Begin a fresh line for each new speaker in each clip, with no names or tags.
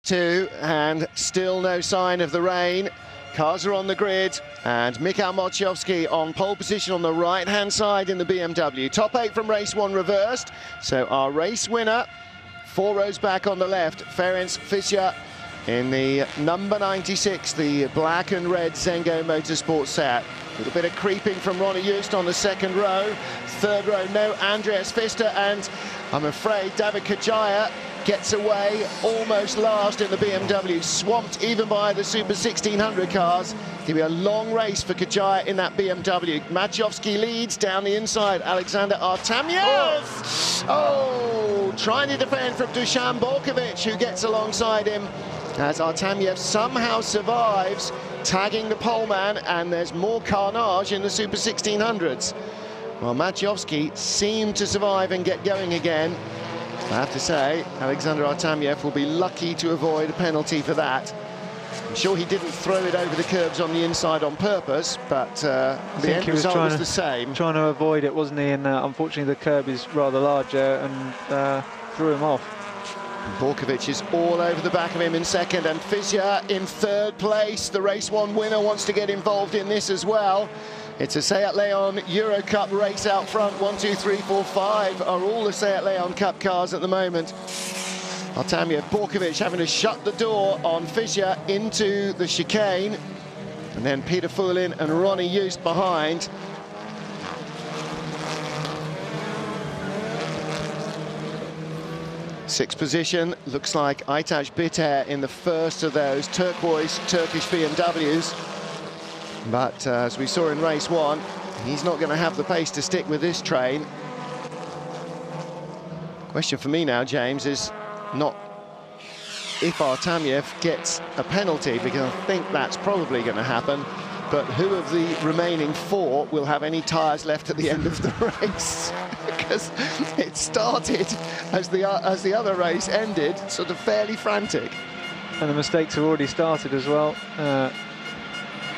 Two, and still no sign of the rain. Cars are on the grid, and Michał Marciowski on pole position on the right-hand side in the BMW. Top 8 from race 1 reversed, so our race winner, 4 rows back on the left, Ferenc Fischer in the number 96, the black and red Zengo Motorsport set. A little bit of creeping from Ronnie Just on the second row. Third row, no Andreas Pfister, and I'm afraid David Kajaya gets away almost last in the BMW, swamped even by the Super 1600 cars. It'll be a long race for Kajaya in that BMW. Marciowski leads down the inside. Alexander Artamyev! Oh, trying to defend from Dusan Borkovic, who gets alongside him as Artamyev somehow survives, tagging the poleman, and there's more carnage in the Super 1600s. Well, Marciowski seemed to survive and get going again. I have to say, Alexander Artamyev will be lucky to avoid a penalty for that. I'm sure he didn't throw it over the curbs on the inside on purpose, but the end result was the same.
Trying to avoid it, wasn't he? And unfortunately, the curb is rather larger and threw him off.
Borkovic is all over the back of him in second, and Fischer in third place. The race 1 winner wants to get involved in this as well. It's a Seat Leon Euro Cup race out front. 1, 2, 3, 4, 5 are all the Seat Leon Cup cars at the moment. Artamyev, Borkovic having to shut the door on Fischer into the chicane, and then Peter Fulin and Ronnie Just behind. Sixth position looks like Aytaç Biter in the first of those turquoise Turkish BMWs. But as we saw in race 1, he's not going to have the pace to stick with this train. Question for me now, James, is not if Artamyev gets a penalty, because I think that's probably going to happen, but who of the remaining 4 will have any tyres left at the end of the race? Because it started as the other race ended, sort of fairly frantic.
And the mistakes have already started as well.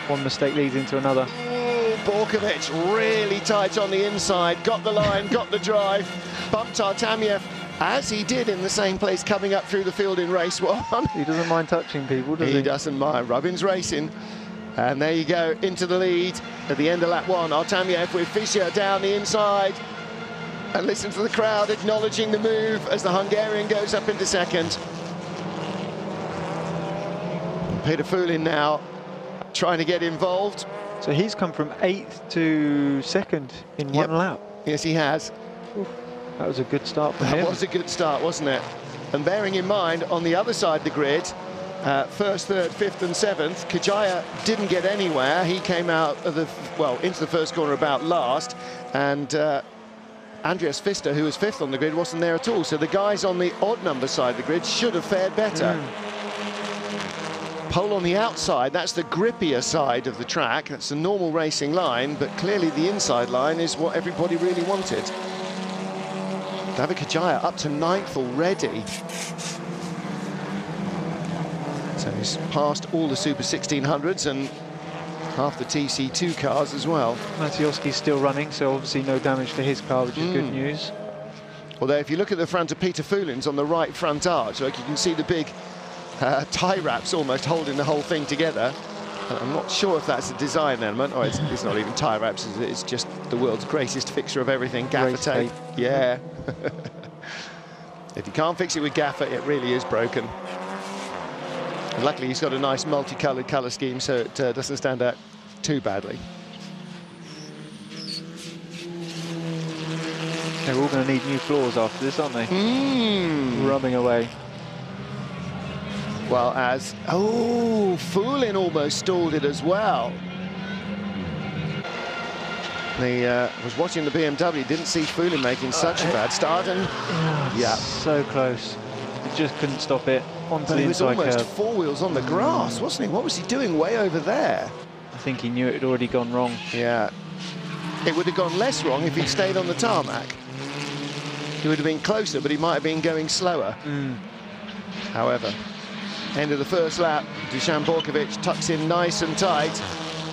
One mistake leads into another.
Ooh, Borkovic really tight on the inside, got the line, got the drive, bumped Artamyev, as he did in the same place coming up through the field in race 1.
He doesn't mind touching people, does he?
He doesn't mind. Rubin's racing. And there you go, into the lead at the end of lap 1. Artamyev with Fischer down the inside. And listen to the crowd acknowledging the move as the Hungarian goes up into second. Peter Fulin now trying to get involved.
So he's come from 8th to 2nd in one lap.
Yes, he has.
Oof, that was a good start for him.
That was a good start, wasn't it? And bearing in mind, on the other side of the grid, 1st, 3rd, 5th and 7th, Kajaya didn't get anywhere. He came out of the, well, into the first corner about last, and Andreas Pfister, who was 5th on the grid, wasn't there at all. So the guys on the odd number side of the grid should have fared better. Pole on the outside, that's the grippier side of the track. That's the normal racing line, but clearly the inside line is what everybody really wanted. David Kajaya up to 9th already. So he's passed all the Super 1600s and half the TC2 cars as well.
Marciowski's still running, so obviously no damage to his car, which is good news.
Although if you look at the front of Peter Fulin's on the right front arch, like you can see the big tie wraps almost holding the whole thing together. I'm not sure if that's a design element, or it's not even tie wraps, it's just the world's greatest fixture of everything, gaffer tape. Yeah. If you can't fix it with gaffer, it really is broken. And luckily he's got a nice multicoloured colour scheme, so it doesn't stand out too badly.
They're all going to need new floors after this, aren't they? Rubbing away.
Well, as, oh, Fulin almost stalled it as well. Was watching the BMW, didn't see Fulin making such a bad start, and yeah,
so close. He just couldn't stop it onto the inside curve.
He was almost 4 wheels on the grass, wasn't he? What was he doing way over there?
I think he knew it had already gone wrong.
Yeah, it would have gone less wrong if he'd stayed on the tarmac. He would have been closer, but he might have been going slower. However, end of the first lap, Dusan Borkovic tucks in nice and tight,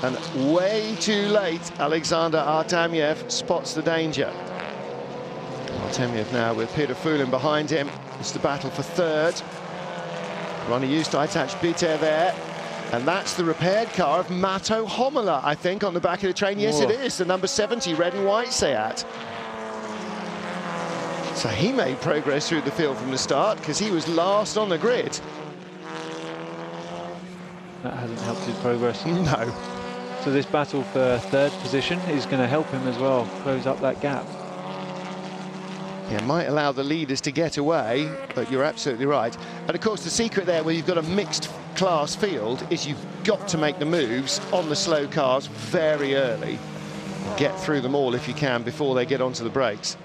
and way too late, Alexander Artamyev spots the danger. Artamyev now with Peter Fulin behind him. It's the battle for third. Ronnie used to attach Bitter there. And that's the repaired car of Matto Homola, I think, on the back of the train. Yes,
Whoa.
it is, the number 70 red and white Seat. So he made progress through the field from the start because he was last on the grid.
That hasn't helped his progress.
No.
So this battle for third position is going to help him as well, close up that gap.
Yeah, might allow the leaders to get away, but you're absolutely right. And of course, the secret there, where you've got a mixed class field, is you've got to make the moves on the slow cars very early. Get through them all if you can before they get onto the brakes.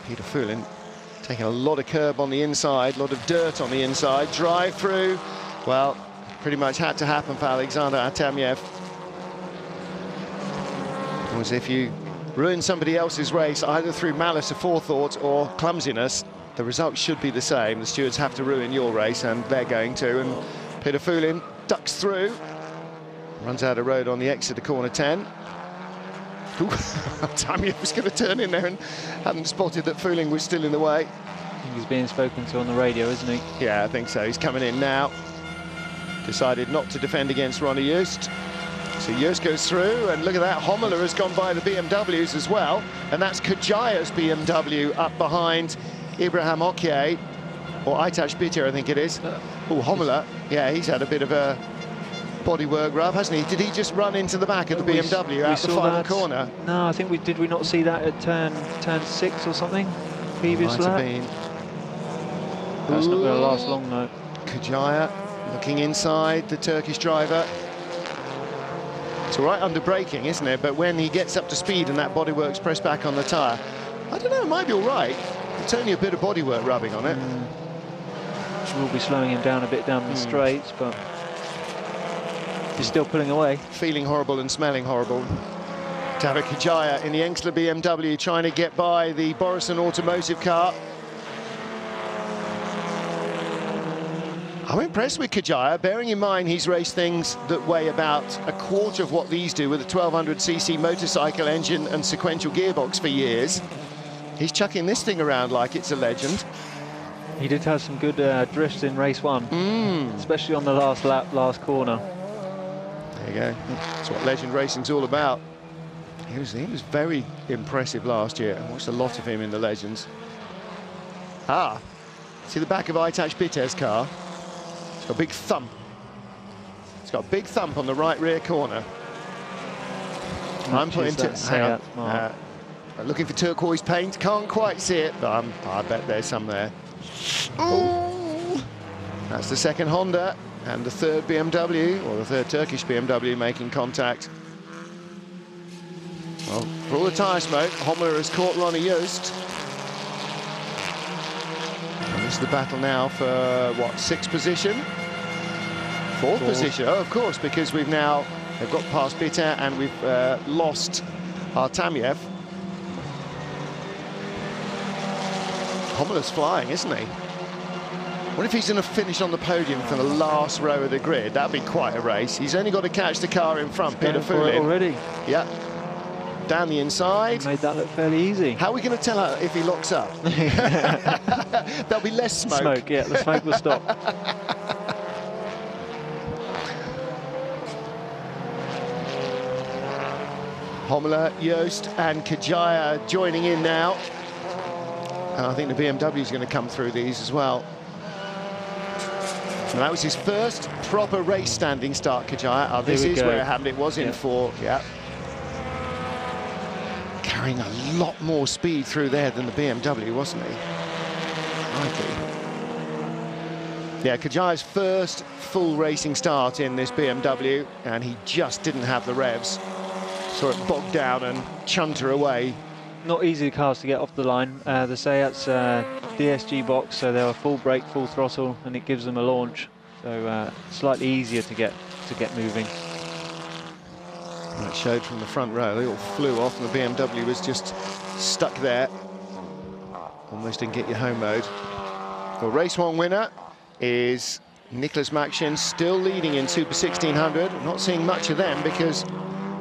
Peter Fulin taking a lot of curb on the inside, a lot of dirt on the inside. Drive through, well, pretty much had to happen for Alexander Artemyev. It was if you ruin somebody else's race, either through malice aforethought or clumsiness, the result should be the same. The stewards have to ruin your race, and they're going to. And Peter Fulin ducks through, runs out of road on the exit of corner 10. Artemyev was going to turn in there and hadn't spotted that Fulin was still in the way.
I think he's being spoken to on the radio, isn't he?
Yeah, I think so. He's coming in now. Decided not to defend against Ronnie Just. So Just goes through, and look at that, Homola has gone by the BMWs as well, and that's Kajaya's BMW up behind Ibrahim Okier, or Aytaç Bitter, I think it is. Oh, Homola, yeah, he's had a bit of a bodywork rub, hasn't he? Did he just run into the back of the BMW out the final corner?
No, I think did we not see that at turn 6 or something? Previous lap?
Might have been.
That's not going to last long, though.
Kajaya looking inside, the Turkish driver. It's all right under braking, isn't it? But when he gets up to speed and that bodywork's pressed back on the tyre, I don't know, it might be all right. It's only a bit of bodywork rubbing on it.
We'll be slowing him down a bit down the straights, but he's still pulling away.
Feeling horrible and smelling horrible. Tavir Kajaya in the Engsler BMW trying to get by the Borison Automotive car. I'm impressed with Kajaya, bearing in mind he's raced things that weigh about a quarter of what these do with a 1200cc motorcycle engine and sequential gearbox for years. He's chucking this thing around like it's a legend.
He did have some good drifts in race 1, especially on the last lap, last corner.
There you go. That's what legend racing's all about. He was very impressive last year. I watched a lot of him in the Legends. Ah, see the back of Aytaç Bitter's car? It's got a big thump. It's got a big thump on the right rear corner. I'm putting hang on. Looking for turquoise paint. Can't quite see it, but I bet there's some there. Ooh. That's the second Honda and the third BMW, or the third Turkish BMW, making contact. Well, for all the tyre smoke, Homola has caught Ronnie Just. And this is the battle now for, what, 6th position? Fourth position, oh, of course, because they've got past Bitter and we've lost Artemyev. Homola's flying, isn't he? What if he's going to finish on the podium for the last row of the grid? That'd be quite a race. He's only got to catch the car in front, Peter Fulin.
Already?
Yeah. Down the inside.
He made that look fairly easy.
How are we going to tell her if he locks up? There'll be less smoke.
Smoke, yeah, the smoke will stop.
Homola, Just and Kajaya joining in now. And I think the BMW is going to come through these as well. And that was his first proper race standing start, Kajaya. Oh, this is where it happened. It was in 4, yeah. Carrying a lot more speed through there than the BMW, wasn't he? Yeah, Kajaya's first full racing start in this BMW, and he just didn't have the revs. Saw it bogged down and chunter away.
Not easy cars to get off the line. The Seat's DSG box, so they're full brake, full throttle, and it gives them a launch. So slightly easier to get moving.
That showed from the front row. They all flew off, and the BMW was just stuck there, almost in get your home mode. The race 1 winner is Nicholas Makshin, still leading in Super 1600. I'm not seeing much of them because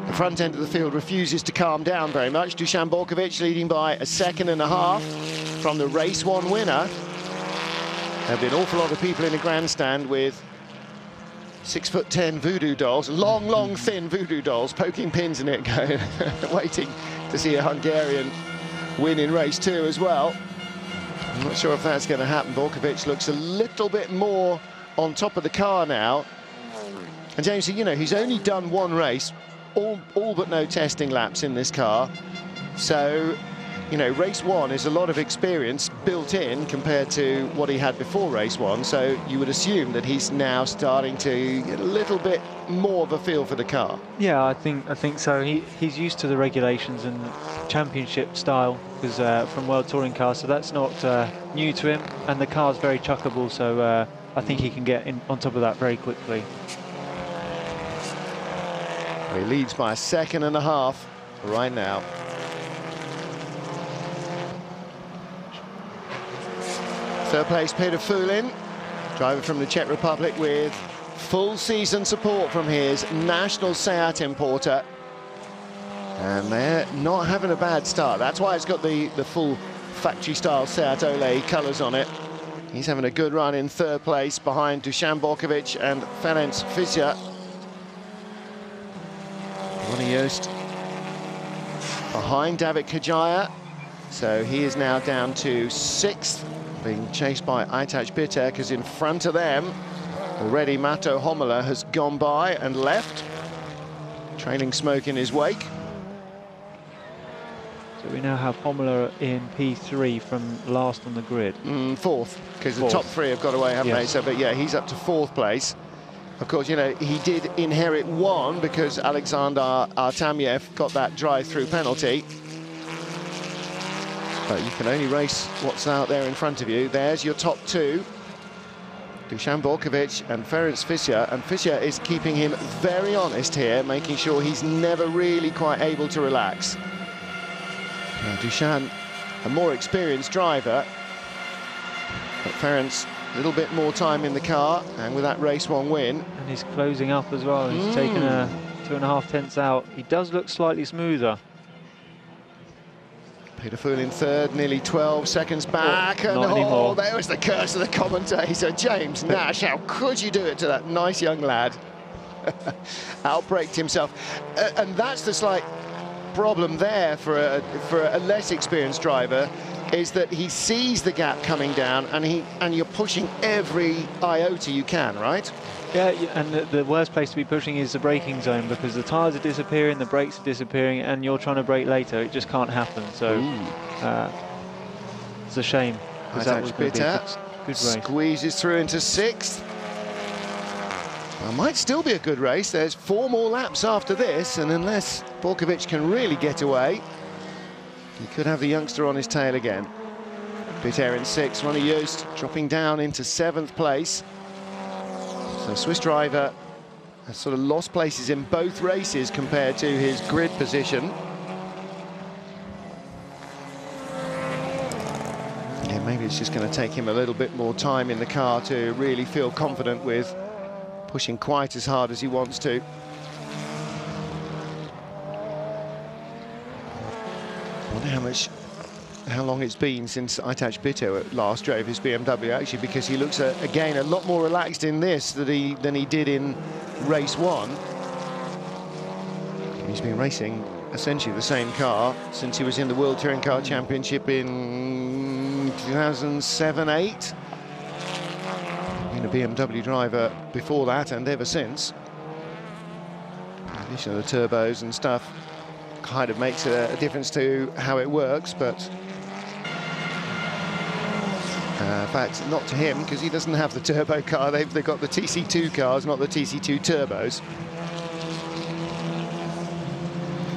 the front end of the field refuses to calm down very much. Dusan Borkovic leading by 1.5 seconds from the race 1 winner. There'll be an awful lot of people in the grandstand with 6'10" voodoo dolls, long, thin voodoo dolls, poking pins in it, going, waiting to see a Hungarian win in race 2 as well. I'm not sure if that's going to happen. Borkovic looks a little bit more on top of the car now. And James, you know, he's only done one race, all but no testing laps in this car. So, you know, race 1 is a lot of experience built in compared to what he had before race 1. So you would assume that he's now starting to get a little bit more of a feel for the car.
Yeah, I think so. He's used to the regulations and championship style because from World Touring cars, so that's not new to him. And the car's very chuckable, so I think he can get on top of that very quickly.
He leads by 1.5 seconds right now. Third place, Peter Fulin, driver from the Czech Republic with full season support from his national Seat importer. And they're not having a bad start. That's why it's got the full factory-style Seat Ole colours on it. He's having a good run in third place behind Dusan Borkovic and Ferenc Fischer. Ronnie Joost behind David Kajaya, so he is now down to 6th, being chased by Aytac Bitter, because in front of them already Mato Homola has gone by and left, trailing smoke in his wake.
So we now have Homola in P3 from last on the grid.
4th, because the top 3 have got away, haven't they? So, but yeah, he's up to 4th place. Of course, you know, he did inherit 1 because Alexander Artamyev got that drive-through penalty. But you can only race what's out there in front of you. There's your top 2. Dusan Borkovic and Ferenc Fischer. And Fischer is keeping him very honest here, making sure he's never really quite able to relax. Now, Dusan, a more experienced driver, but Ferenc, a little bit more time in the car, and with that race 1 win.
And he's closing up as well. He's taken a 2.5 tenths out. He does look slightly smoother.
Peter Fulin third, nearly 12 seconds back.
Not anymore.
There was the curse of the commentator, James Nash. How could you do it to that nice young lad? Outbraked himself. And that's the slight problem there for a less experienced driver, is that he sees the gap coming down and you're pushing every iota you can, right?
Yeah, and the worst place to be pushing is the braking zone, because the tyres are disappearing, the brakes are disappearing, and you're trying to brake later. It just can't happen. So it's a shame, because that was going to be a good race.
Squeezes through into 6th. Well, might still be a good race. There's 4 more laps after this, and unless Borkovic can really get away, he could have the youngster on his tail again. Bitter in 6th, Ronnie Joost dropping down into 7th place. So Swiss driver has sort of lost places in both races compared to his grid position. Yeah, maybe it's just going to take him a little bit more time in the car to really feel confident with pushing quite as hard as he wants to. I wonder how long it's been since Aytac Bitter last drove his BMW, actually, because he looks again a lot more relaxed in this than he did in race 1. He's been racing essentially the same car since he was in the World Touring Car Championship in 2007-8. Been a BMW driver before that and ever since. In addition to the turbos and stuff, kind of makes a difference to how it works, but in fact, not to him, because he doesn't have the turbo car. They've got the TC2 cars, not the TC2 turbos.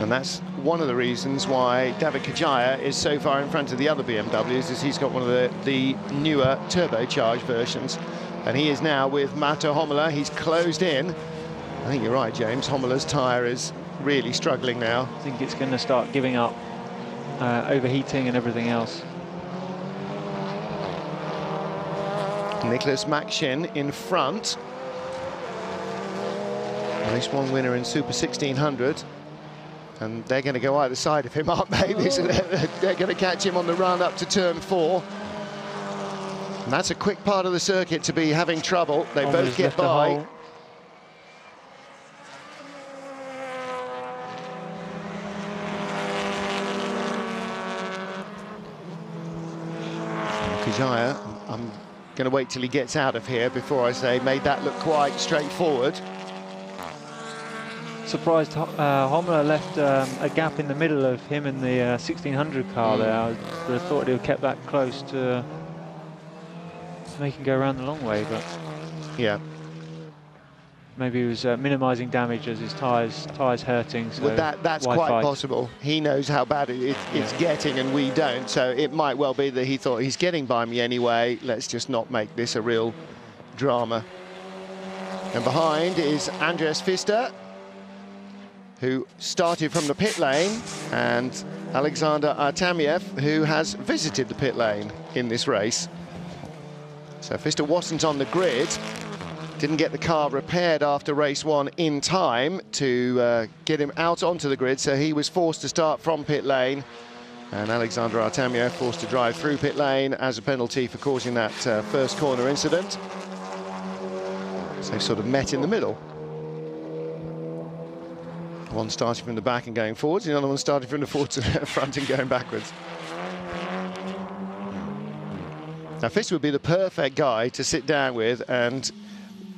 And that's one of the reasons why David Kajaya is so far in front of the other BMWs, is he's got one of the newer turbocharged versions. And he is now with Mato Homola. He's closed in. I think you're right, James. Homola's tyre is really struggling now.
I think it's going to start giving up, overheating and everything else.
Nicholas Makshin in front. Race 1 winner in Super 1600. And they're going to go either side of him, aren't they? They're going to catch him on the run up to turn 4. And that's a quick part of the circuit to be having trouble. They
Almost
both get
left the
by.
hole.
Kajaya, I'm going to wait till he gets out of here before I say made that look quite straightforward.
Surprised Hommler left a gap in the middle of him and the 1600 car there. I would have thought he'd have kept that close to make him go around the long way, but
yeah,
maybe he was minimising damage as his tyres hurting. So
well, that's quite possible. He knows how bad it's getting, and we don't. So it might well be that he thought he's getting by me anyway. Let's just not make this a real drama. And behind is Andreas Pfister, who started from the pit lane, and Alexander Artemiev, who has visited the pit lane in this race. So Pfister wasn't on the grid, didn't get the car repaired after race 1 in time to get him out onto the grid, so he was forced to start from pit lane, and Alexander Artemiev forced to drive through pit lane as a penalty for causing that first corner incident. So they sort of met in the middle. One starting from the back and going forwards, the other one starting from the front and going backwards. Now, Pfister would be the perfect guy to sit down with and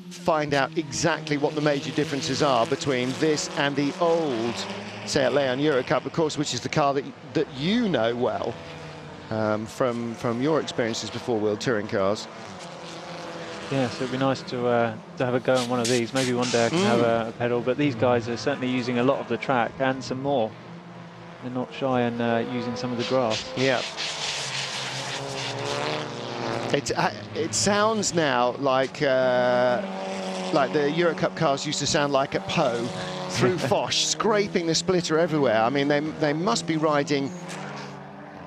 find out exactly what the major differences are between this and the old Seat Leon Eurocup, of course, which is the car that you know well from your experiences before World Touring cars.
Yes, it'd be nice to have a go on one of these. Maybe one day I can have a pedal, but these guys are certainly using a lot of the track and some more. They're not shy in using some of the grass.
Yeah. It sounds now like the Eurocup cars used to sound like at Pau, through Foch, scraping the splitter everywhere. I mean, they must be riding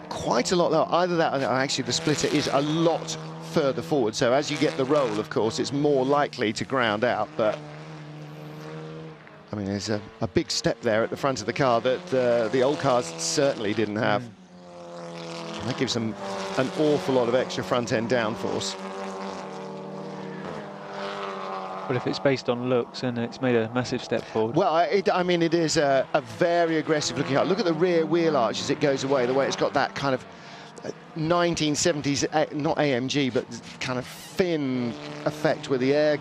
quite a lot lower. Either that, or actually the splitter is a lot further forward, so as you get the roll, of course, it's more likely to ground out. But I mean, there's a big step there at the front of the car that the old cars certainly didn't have. That gives them an awful lot of extra front end downforce.
But if it's based on looks, then it's made a massive step forward.
Well, I mean, it is a very aggressive looking car. Look at the rear wheel arch as it goes away, the way it's got that kind of 1970s, not AMG, but kind of fin effect where the air,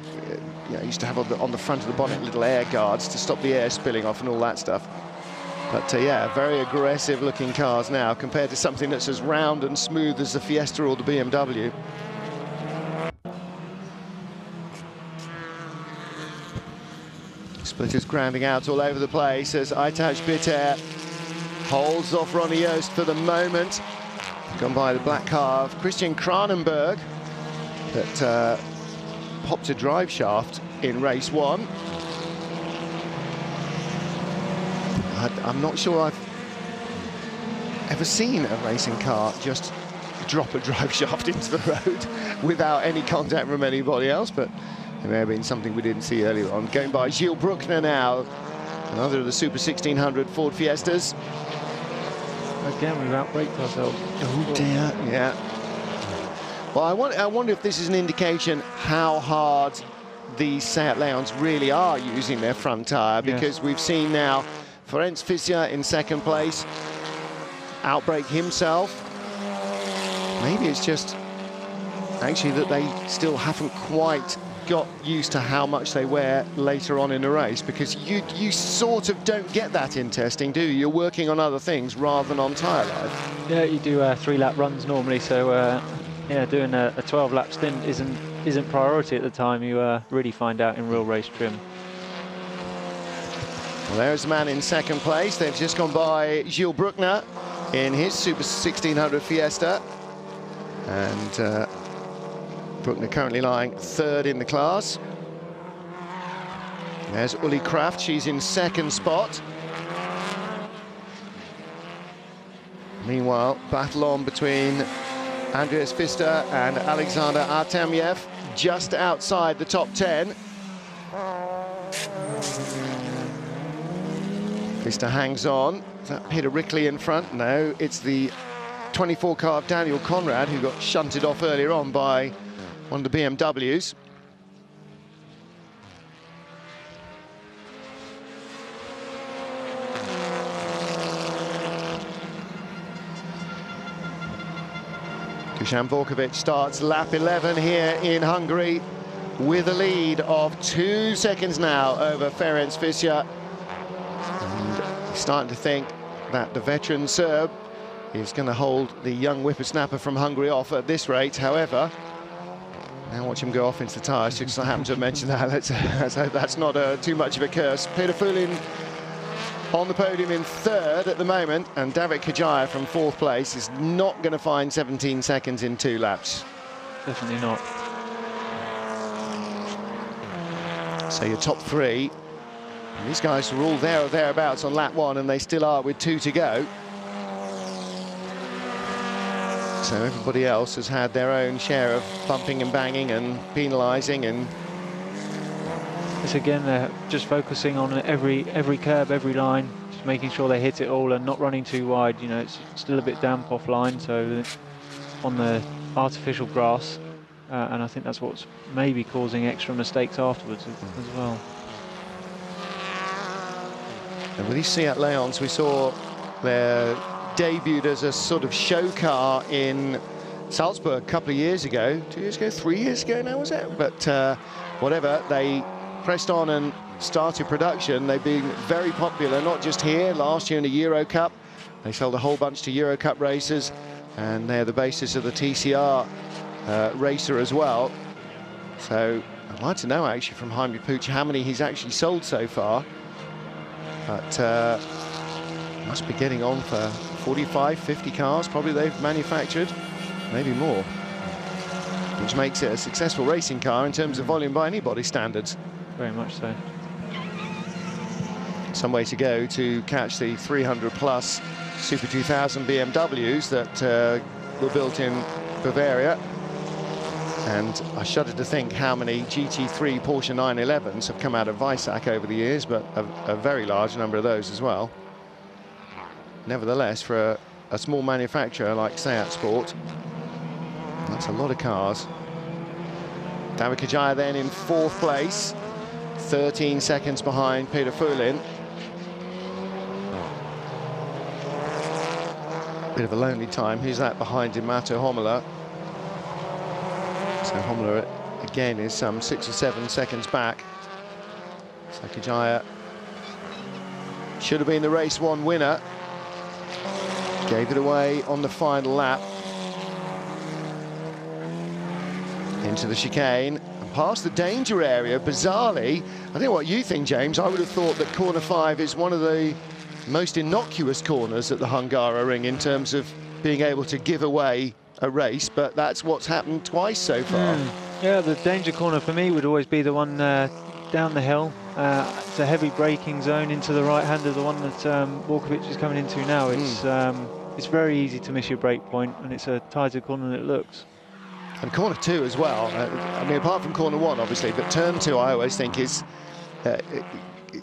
used to have on the front of the bonnet little air guards to stop the air spilling off and all that stuff. But yeah, very aggressive looking cars now compared to something that's as round and smooth as the Fiesta or the BMW. Splitters grounding out all over the place as Aytaç Bitter holds off Ronnie Yost for the moment. Gone by the black car of Christian Kranenberg that popped a drive shaft in race 1. I'm not sure I've ever seen a racing car just drop a drive shaft into the road without any contact from anybody else, but it may have been something we didn't see earlier on. Going by Gilles Bruckner now, another of the Super 1600 Ford Fiestas.
Again, we've outbraked ourselves.
Oh dear, yeah. Well, I wonder if this is an indication how hard these Seat Leons really are using their front tyre, because we've seen now Ferenc Fischer in second place, outbrake himself. Maybe it's just actually that they still haven't quite got used to how much they wear later on in the race, because you sort of don't get that in testing, do you? You're working on other things rather than on tyre life.
Yeah, you do 3-lap runs normally, so yeah, doing a 12-lap stint isn't priority at the time. You really find out in real race trim.
Well, there's the man in second place. They've just gone by Gilles Bruckner in his Super 1600 Fiesta, and Bruckner currently lying third in the class. There's Uli Kraft, she's in second spot. Meanwhile, battle on between Andreas Pfister and Alexander Artemiev, just outside the top 10. Pfister hangs on. Is that Peter Rickley in front? No, it's the 24 car of Daniel Conrad, who got shunted off earlier on by one of the BMWs. Dusan Vorkovic starts lap 11 here in Hungary with a lead of 2 seconds now over Ferenc Fischer. And he's starting to think that the veteran Serb is going to hold the young whippersnapper from Hungary off at this rate. However, now watch him go off into the tyres. Just I happen to have mentioned that. Let's hope that's not too much of a curse. Peter Fulin on the podium in third at the moment, and David Kajaya from fourth place is not going to find 17 seconds in 2 laps.
Definitely not.
So your top 3, and these guys were all there or thereabouts on lap 1, and they still are with 2 to go. So everybody else has had their own share of bumping and banging and penalising, and
it's again just focusing on every curb, every line, just making sure they hit it all and not running too wide. You know, it's still a bit damp offline, so on the artificial grass, and I think that's what's maybe causing extra mistakes afterwards as well.
And with these Seat Leons, we saw their debuted as a sort of show car in Salzburg a couple of years ago, 2 years ago, 3 years ago now, was it? But whatever, they pressed on and started production. They've been very popular, not just here, last year in the Euro Cup. They sold a whole bunch to Euro Cup races, and they're the basis of the TCR racer as well. So I'd like to know actually from Jaime Puig how many he's actually sold so far. But must be getting on for 45, 50 cars probably they've manufactured, maybe more, which makes it a successful racing car in terms of volume by anybody's standards.
Very much so.
Some way to go to catch the 300 plus Super 2000 BMWs that were built in Bavaria. And I shudder to think how many GT3 Porsche 911s have come out of Weissach over the years, but a very large number of those as well. Nevertheless, for a small manufacturer like Seat Sport, that's a lot of cars. David Kajaya then in fourth place, 13 seconds behind Peter Fulin. Bit of a lonely time. Who's that behind him? Mato Homola. So Homola again is some 6 or 7 seconds back. So Kajaya should have been the race 1 winner. Gave it away on the final lap. Into the chicane and past the danger area. Bizarrely, I don't know what you think, James, I would have thought that corner 5 is one of the most innocuous corners at the Hungaroring in terms of being able to give away a race, but that's what's happened twice so far.
Yeah, the danger corner for me would always be the one down the hill. It's a heavy braking zone into the right hand of the one that Vorkovic is coming into now. It's very easy to miss your brake point, and it's a tighter corner than it looks.
And corner 2 as well. I mean, apart from corner 1, obviously, but turn 2, I always think is it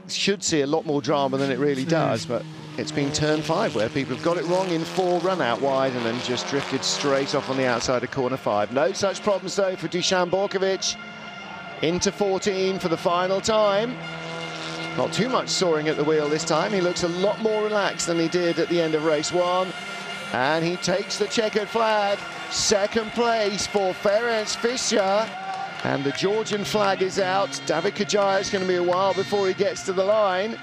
should see a lot more drama than it really does. But it's been turn 5 where people have got it wrong in 4, run out wide, and then just drifted straight off on the outside of corner 5. No such problems though for Dusan Vorkovic. Into 14 for the final time. Not too much soaring at the wheel this time. He looks a lot more relaxed than he did at the end of race 1. And he takes the checkered flag. Second place for Ferenc Fischer. And the Georgian flag is out. David Kajaya is going to be a while before he gets to the line.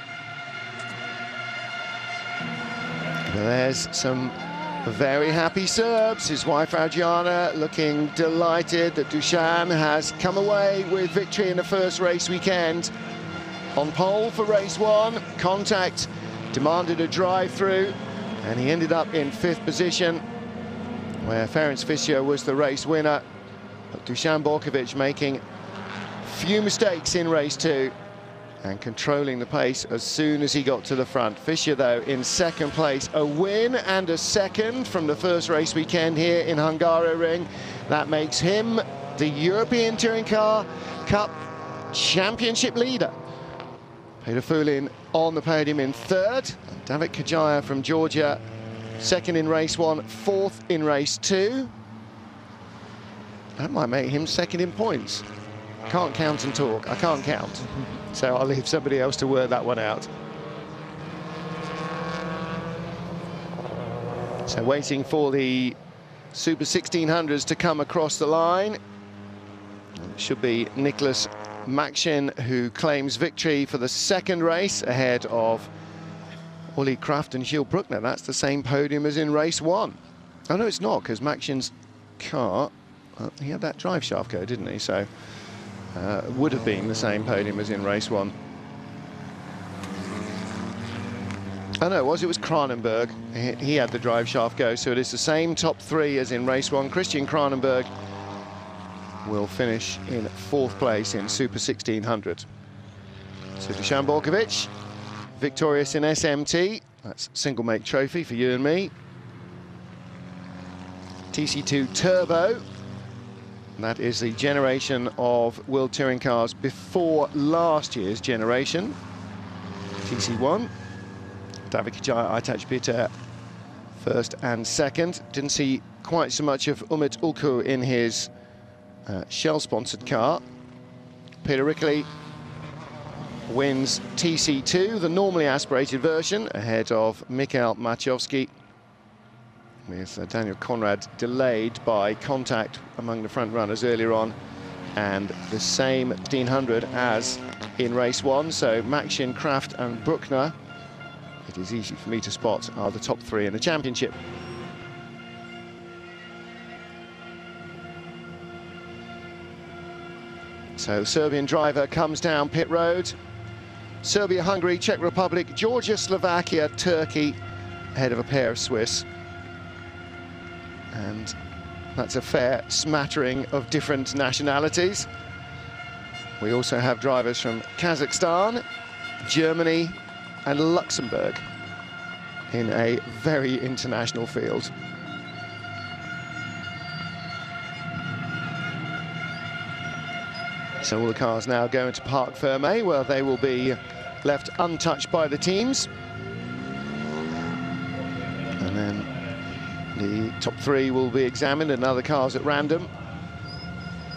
But there's some very happy Serbs. His wife Adriana looking delighted that Dusan has come away with victory in the first race weekend. On pole for race 1, Contact demanded a drive-through, and he ended up in 5th position, where Ferenc Fischer was the race winner. But Dusan Vorkovic making few mistakes in race 2 and controlling the pace as soon as he got to the front. Fischer, though, in 2nd place. A win and a 2nd from the first race weekend here in Hungaroring. That makes him the European Touring Car Cup Championship leader. Peter Fulin on the podium in 3rd. David Kajaya from Georgia second in race 1, fourth in race 2. That might make him second in points. Can't count and talk. I can't count. So I'll leave somebody else to work that one out. So waiting for the Super 1600s to come across the line. It should be Nicholas Makshin who claims victory for the second race ahead of Ollie Kraft and Gilles Bruckner. That's the same podium as in race 1. Oh no, it's not, because Makshin's car, he had that drive shaft go, didn't he? So would have been the same podium as in race 1. Oh no, it was Kranenberg. He had the drive shaft go, so it is the same top 3 as in race 1. Christian Kranenberg will finish in 4th place in Super 1600. So Dusan Borkovic, victorious in SMT. That's single make trophy for you and me. TC2 Turbo. And that is the generation of World Touring cars before last year's generation. TC1. David Kajaya, Aytaç Peter, first and second. Didn't see quite so much of Umut Ulku in his Shell-sponsored car. Peter Rickley wins TC2, the normally aspirated version, ahead of Michał Maciejowski, with Daniel Conrad delayed by contact among the front runners earlier on, and the same 1500 as in race 1. So Makshin, Kraft and Bruckner, it is easy for me to spot, are the top 3 in the championship. So the Serbian driver comes down pit road. Serbia, Hungary, Czech Republic, Georgia, Slovakia, Turkey, ahead of a pair of Swiss. And that's a fair smattering of different nationalities. We also have drivers from Kazakhstan, Germany and Luxembourg in a very international field. So all the cars now go into Parc Fermé, where they will be left untouched by the teams. And then the top 3 will be examined and other cars at random,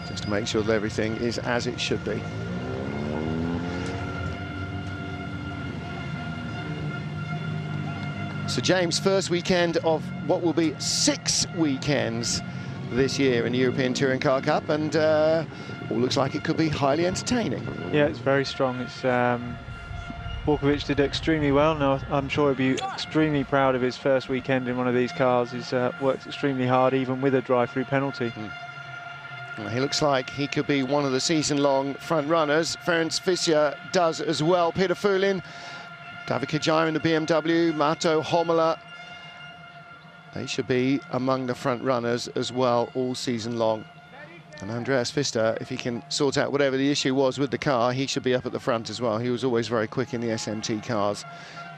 just to make sure that everything is as it should be. So James, first weekend of what will be 6 weekends this year in the European Touring Car Cup, and all looks like it could be highly entertaining. Yeah,
it's very strong. It's Borkovic did extremely well. Now I'm sure he'll be extremely proud of his first weekend in one of these cars. He's worked extremely hard, even with a drive-through penalty.
Well, he looks like he could be one of the season-long front runners. Ferenc Fischer does as well. Peter Fulin, David Kajaya in the BMW, Mato Homola. They should be among the front runners as well all season long. And Andreas Pfister, if he can sort out whatever the issue was with the car, he should be up at the front as well. He was always very quick in the SMT cars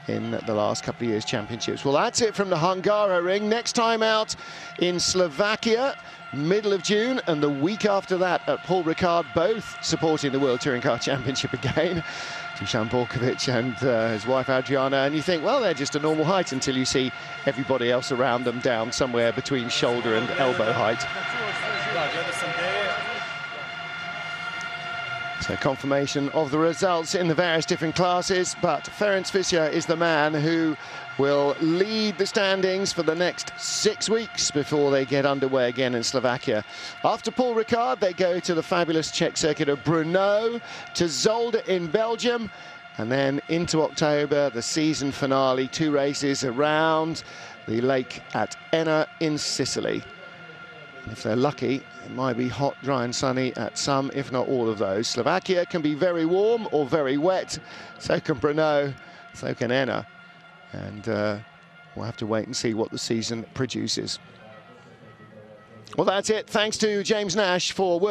in the last couple of years' championships. Well, that's it from the Hungaroring. Next time out in Slovakia, middle of June, and the week after that at Paul Ricard, both supporting the World Touring Car Championship again. Dusan Borkovic and his wife Adriana, and you think, well, they're just a normal height until you see everybody else around them down somewhere between shoulder and elbow height. So confirmation of the results in the various different classes, but Ferenc Fischer is the man who will lead the standings for the next 6 weeks before they get underway again in Slovakia. After Paul Ricard, they go to the fabulous Czech circuit of Brno, to Zolder in Belgium, and then into October, the season finale, 2 races around the lake at Enna in Sicily. If they're lucky, it might be hot, dry and sunny at some, if not all of those. Slovakia can be very warm or very wet. So can Brno, so can Enna. And we'll have to wait and see what the season produces. Well, that's it. Thanks to James Nash for work.